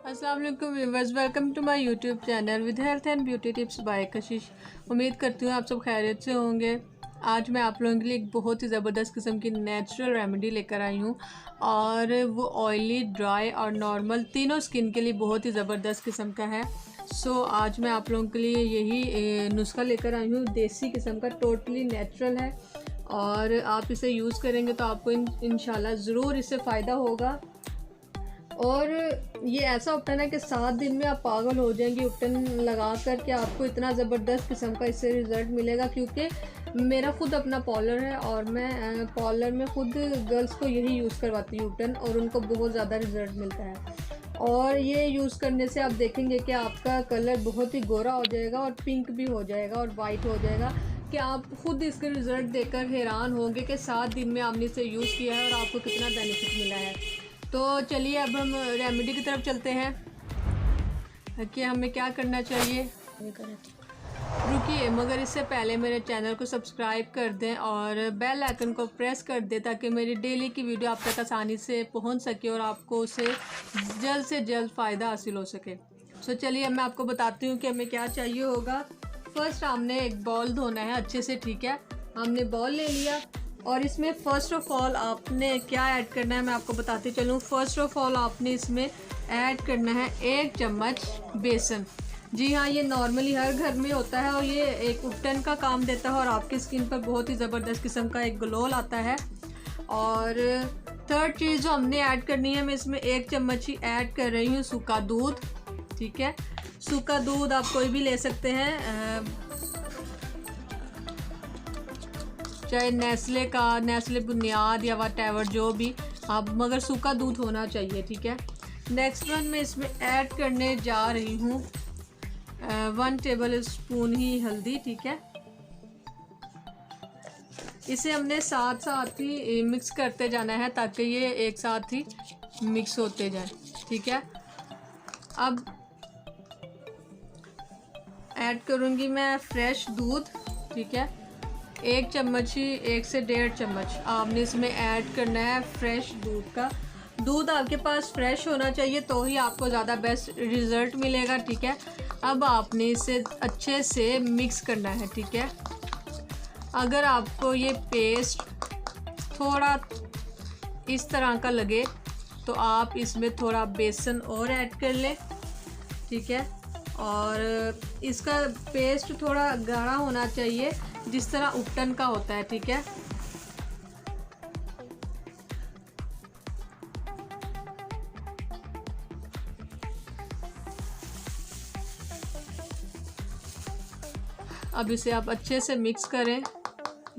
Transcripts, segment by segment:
अस्सलाम वालेकुम viewers, welcome to my YouTube channel with health and beauty tips by Kashish. उम्मीद करती हूँ आप सब खैरियत से होंगे। आज मैं आप लोगों के लिए एक बहुत ही ज़बरदस्त किस्म की नेचुरल रेमेडी लेकर आई हूँ और वो ऑयली, ड्राई और नॉर्मल तीनों स्किन के लिए बहुत ही ज़बरदस्त किस्म का है। आज मैं आप लोगों के लिए यही नुस्खा लेकर आई हूँ। देसी किस्म का, टोटली नेचुरल है और आप इसे यूज़ करेंगे तो आपको इंशाल्लाह ज़रूर इससे फ़ायदा होगा। और ये ऐसा उपटन है कि 7 दिन में आप पागल हो जाएंगे उपटन लगा कर के। आपको इतना ज़बरदस्त किस्म का इससे रिज़ल्ट मिलेगा, क्योंकि मेरा ख़ुद अपना पार्लर है और मैं पार्लर में ख़ुद गर्ल्स को यही यूज़ करवाती हूँ उपटन, और उनको बहुत ज़्यादा रिज़ल्ट मिलता है। और ये यूज़ करने से आप देखेंगे कि आपका कलर बहुत ही गोरा हो जाएगा और पिंक भी हो जाएगा और वाइट हो जाएगा, कि आप ख़ुद इसके रिज़ल्ट देखकर हैरान होंगे कि 7 दिन में आपने इसे यूज़ किया है और आपको कितना बेनिफिट मिला है। तो चलिए अब हम रेमेडी की तरफ चलते हैं कि हमें क्या करना चाहिए। रुकिए, मगर इससे पहले मेरे चैनल को सब्सक्राइब कर दें और बेल आइकन को प्रेस कर दें ताकि मेरी डेली की वीडियो आप तक आसानी से पहुंच सके और आपको उससे जल्द से जल्द फ़ायदा हासिल हो सके। तो चलिए अब मैं आपको बताती हूँ कि हमें क्या चाहिए होगा। फर्स्ट हमने एक बॉल धोना है अच्छे से, ठीक है। हमने बॉल ले लिया और इसमें फ़र्स्ट ऑफ़ ऑल आपने क्या ऐड करना है मैं आपको बताती चलूँ। फ़र्स्ट ऑफ़ ऑल आपने इसमें ऐड करना है 1 चम्मच बेसन। जी हाँ, ये नॉर्मली हर घर में होता है और ये एक उपटन का काम देता है और आपकी स्किन पर बहुत ही ज़बरदस्त किस्म का एक ग्लो लाता है। और थर्ड चीज़ जो हमने ऐड करनी है, मैं इसमें 1 चम्मच ही ऐड कर रही हूँ सूखा दूध, ठीक है। सूखा दूध आप कोई भी ले सकते हैं, चाहे नेस्ले बुनियाद या व्हाटएवर जो भी आप, मगर सूखा दूध होना चाहिए, ठीक है। नेक्स्ट वन मैं इसमें ऐड करने जा रही हूँ 1 टेबल स्पून ही हल्दी, ठीक है। इसे हमने साथ साथ ही मिक्स करते जाना है ताकि ये एक साथ ही मिक्स होते जाए, ठीक है। अब ऐड करूँगी मैं फ्रेश दूध, ठीक है। 1 चम्मच ही, 1 से 1.5 चम्मच आपने इसमें ऐड करना है फ्रेश दूध का। दूध आपके पास फ्रेश होना चाहिए तो ही आपको ज़्यादा बेस्ट रिज़ल्ट मिलेगा, ठीक है। अब आपने इसे अच्छे से मिक्स करना है, ठीक है। अगर आपको ये पेस्ट थोड़ा इस तरह का लगे तो आप इसमें थोड़ा बेसन और ऐड कर लें, ठीक है। और इसका पेस्ट थोड़ा गाढ़ा होना चाहिए जिस तरह उपटन का होता है, ठीक है। अब इसे आप अच्छे से मिक्स करें।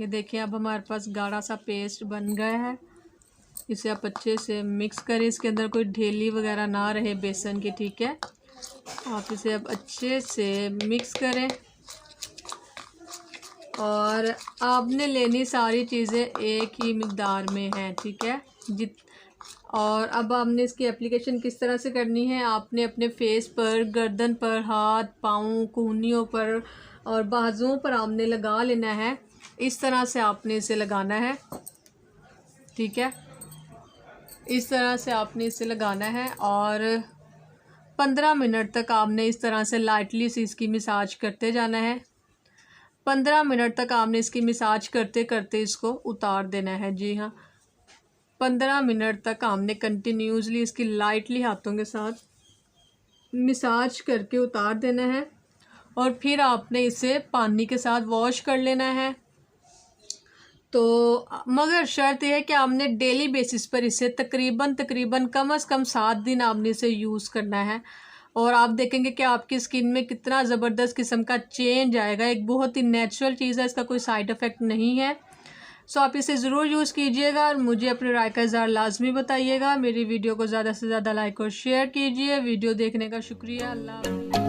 ये देखिए अब हमारे पास गाढ़ा सा पेस्ट बन गया है। इसे आप अच्छे से मिक्स करें, इसके अंदर कोई ढेली वगैरह ना रहे बेसन की, ठीक है। आप इसे अब अच्छे से मिक्स करें और आपने लेनी सारी चीज़ें एक ही मिक़दार में हैं, ठीक है। और अब आपने इसकी एप्लीकेशन किस तरह से करनी है, आपने अपने फेस पर, गर्दन पर, हाथ पाँव, कूहनियों पर और बाजुओं पर आपने लगा लेना है। इस तरह से आपने इसे लगाना है, ठीक है। इस तरह से आपने इसे लगाना है और 15 मिनट तक आपने इस तरह से लाइटली सी इसकी मसाज करते जाना है। 15 मिनट तक आपने इसकी मसाज करते करते इसको उतार देना है। जी हाँ, 15 मिनट तक आपने कंटिन्यूसली इसकी लाइटली हाथों के साथ मसाज करके उतार देना है और फिर आपने इसे पानी के साथ वॉश कर लेना है। तो मगर शर्त यह है कि आपने डेली बेसिस पर इसे तकरीबन कम से कम 7 दिन आपने इसे यूज़ करना है और आप देखेंगे कि आपकी स्किन में कितना ज़बरदस्त किस्म का चेंज आएगा। एक बहुत ही नेचुरल चीज़ है, इसका कोई साइड इफ़ेक्ट नहीं है। आप इसे ज़रूर यूज़ कीजिएगा और मुझे अपनी राय का इज़हार लाजमी बताइएगा। मेरी वीडियो को ज़्यादा से ज़्यादा लाइक और शेयर कीजिए। वीडियो देखने का शुक्रिया। अल्लाह।